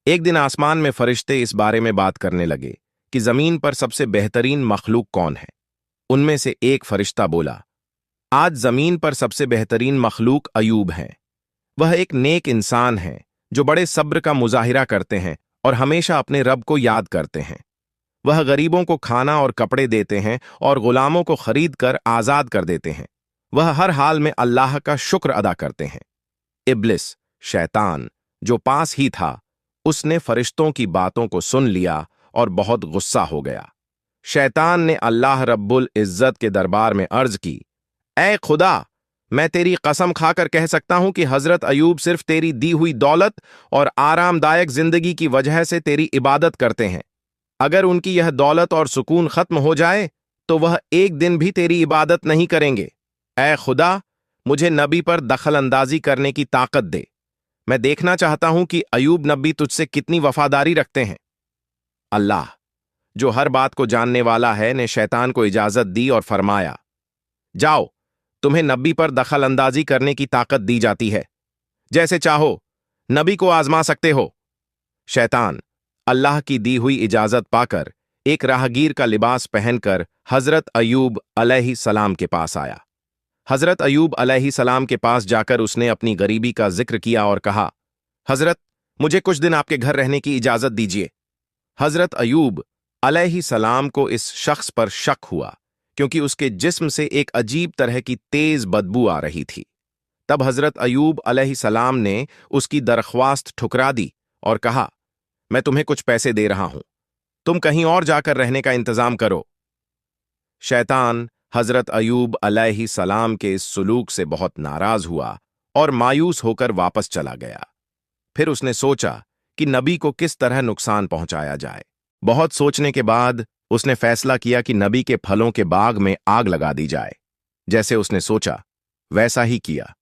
एक दिन आसमान में फरिश्ते इस बारे में बात करने लगे कि जमीन पर सबसे बेहतरीन मखलूक कौन है। उनमें से एक फरिश्ता बोला, आज जमीन पर सबसे बेहतरीन मखलूक अयूब हैं। वह एक नेक इंसान है जो बड़े सब्र का मुजाहिरा करते हैं और हमेशा अपने रब को याद करते हैं। वह गरीबों को खाना और कपड़े देते हैं और गुलामों को खरीद कर आजाद कर देते हैं। वह हर हाल में अल्लाह का शुक्र अदा करते हैं। इब्लिस, शैतान, जो पास ही था, उसने फरिश्तों की बातों को सुन लिया और बहुत गुस्सा हो गया। शैतान ने अल्लाह रब्बुल इज्जत के दरबार में अर्ज की, ऐ खुदा, मैं तेरी कसम खाकर कह सकता हूं कि हजरत अयूब सिर्फ तेरी दी हुई दौलत और आरामदायक जिंदगी की वजह से तेरी इबादत करते हैं। अगर उनकी यह दौलत और सुकून खत्म हो जाए तो वह एक दिन भी तेरी इबादत नहीं करेंगे। ऐ खुदा, मुझे नबी पर दखल अंदाजी करने की ताकत दे। मैं देखना चाहता हूं कि अयूब नबी तुझसे कितनी वफादारी रखते हैं। अल्लाह, जो हर बात को जानने वाला है, ने शैतान को इजाजत दी और फरमाया, जाओ, तुम्हें नबी पर दखल अंदाजी करने की ताकत दी जाती है। जैसे चाहो नबी को आजमा सकते हो। शैतान अल्लाह की दी हुई इजाजत पाकर एक राहगीर का लिबास पहनकर हजरत अयूब अलैहि सलाम के पास आया। हजरत अयूब अलैहि सलाम के पास जाकर उसने अपनी गरीबी का जिक्र किया और कहा, हजरत, मुझे कुछ दिन आपके घर रहने की इजाजत दीजिए। हजरत अयूब अलैहि सलाम को इस शख्स पर शक हुआ क्योंकि उसके जिस्म से एक अजीब तरह की तेज बदबू आ रही थी। तब हजरत अयूब अलैहि सलाम ने उसकी दरख्वास्त ठुकरा दी और कहा, मैं तुम्हें कुछ पैसे दे रहा हूं, तुम कहीं और जाकर रहने का इंतजाम करो। शैतान हजरत अयूब अलैहि सलाम के इस सुलूक से बहुत नाराज हुआ और मायूस होकर वापस चला गया। फिर उसने सोचा कि नबी को किस तरह नुकसान पहुंचाया जाए। बहुत सोचने के बाद उसने फैसला किया कि नबी के फलों के बाग में आग लगा दी जाए। जैसे उसने सोचा वैसा ही किया।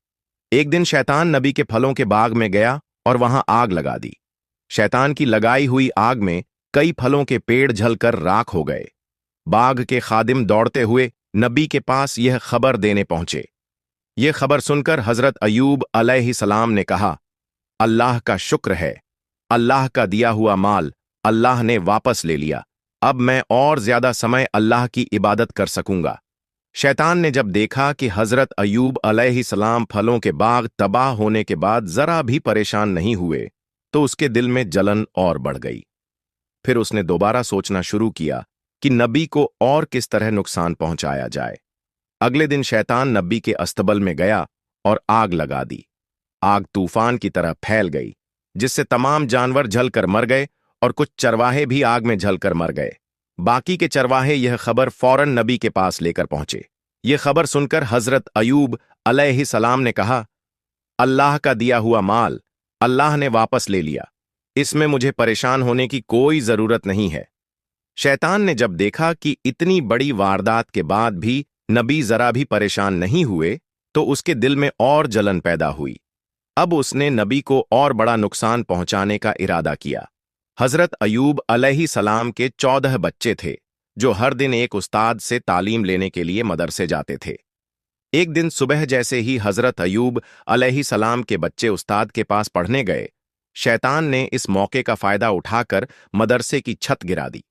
एक दिन शैतान नबी के फलों के बाग में गया और वहां आग लगा दी। शैतान की लगाई हुई आग में कई फलों के पेड़ जलकर राख हो गए। बाग के खादिम दौड़ते हुए नबी के पास यह खबर देने पहुंचे। यह खबर सुनकर हजरत अयूब अलैहि सलाम ने कहा, अल्लाह का शुक्र है, अल्लाह का दिया हुआ माल अल्लाह ने वापस ले लिया। अब मैं और ज्यादा समय अल्लाह की इबादत कर सकूंगा। शैतान ने जब देखा कि हजरत अयूब अलैहि सलाम फलों के बाग तबाह होने के बाद जरा भी परेशान नहीं हुए तो उसके दिल में जलन और बढ़ गई। फिर उसने दोबारा सोचना शुरू किया कि नबी को और किस तरह नुकसान पहुंचाया जाए। अगले दिन शैतान नबी के अस्तबल में गया और आग लगा दी। आग तूफान की तरह फैल गई, जिससे तमाम जानवर जलकर मर गए और कुछ चरवाहे भी आग में जलकर मर गए। बाकी के चरवाहे यह खबर फौरन नबी के पास लेकर पहुंचे। यह खबर सुनकर हजरत अयूब अलैहि सलाम ने कहा, अल्लाह का दिया हुआ माल अल्लाह ने वापस ले लिया, इसमें मुझे परेशान होने की कोई जरूरत नहीं है। शैतान ने जब देखा कि इतनी बड़ी वारदात के बाद भी नबी जरा भी परेशान नहीं हुए तो उसके दिल में और जलन पैदा हुई। अब उसने नबी को और बड़ा नुकसान पहुंचाने का इरादा किया। हजरत अयूब अलैहि सलाम के 14 बच्चे थे जो हर दिन एक उस्ताद से तालीम लेने के लिए मदरसे जाते थे। एक दिन सुबह जैसे ही हजरत अयूब अलैहि सलाम के बच्चे उस्ताद के पास पढ़ने गए, शैतान ने इस मौके का फायदा उठाकर मदरसे की छत गिरा दी।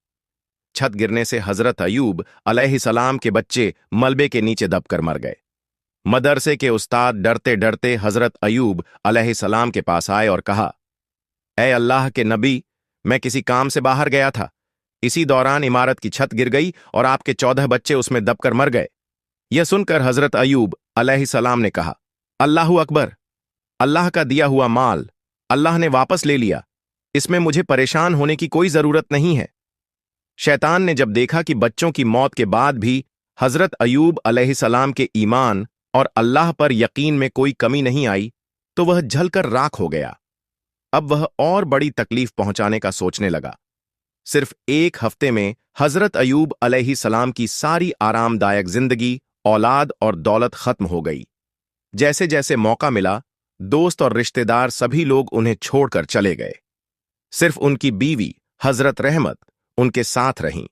छत गिरने से हजरत अयूब अलैहि सलाम के बच्चे मलबे के नीचे दबकर मर गए। मदरसे के उस्ताद डरते डरते हजरत अयूब अलैहि सलाम के पास आए और कहा, ऐ अल्लाह के नबी, मैं किसी काम से बाहर गया था। इसी दौरान इमारत की छत गिर गई और आपके 14 बच्चे उसमें दबकर मर गए। यह सुनकर हजरत अयूब अलैहि सलाम ने कहा, अल्लाहु अकबर, अल्लाह का दिया हुआ माल अल्लाह ने वापस ले लिया, इसमें मुझे परेशान होने की कोई जरूरत नहीं है। शैतान ने जब देखा कि बच्चों की मौत के बाद भी हजरत अयूब अलैहिस्सलाम के ईमान और अल्लाह पर यकीन में कोई कमी नहीं आई तो वह जलकर राख हो गया। अब वह और बड़ी तकलीफ पहुंचाने का सोचने लगा। सिर्फ एक हफ्ते में हजरत अयूब अलैहिस्सलाम की सारी आरामदायक जिंदगी, औलाद और दौलत खत्म हो गई। जैसे जैसे मौका मिला, दोस्त और रिश्तेदार सभी लोग उन्हें छोड़कर चले गए। सिर्फ उनकी बीवी हजरत रहमत उनके साथ रहीं।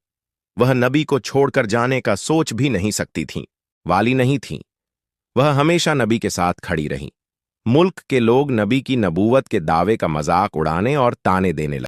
वह नबी को छोड़कर जाने का सोच भी नहीं सकती थीं, वाली नहीं थीं। वह हमेशा नबी के साथ खड़ी रहीं। मुल्क के लोग नबी की नबूवत के दावे का मजाक उड़ाने और ताने देने लगे।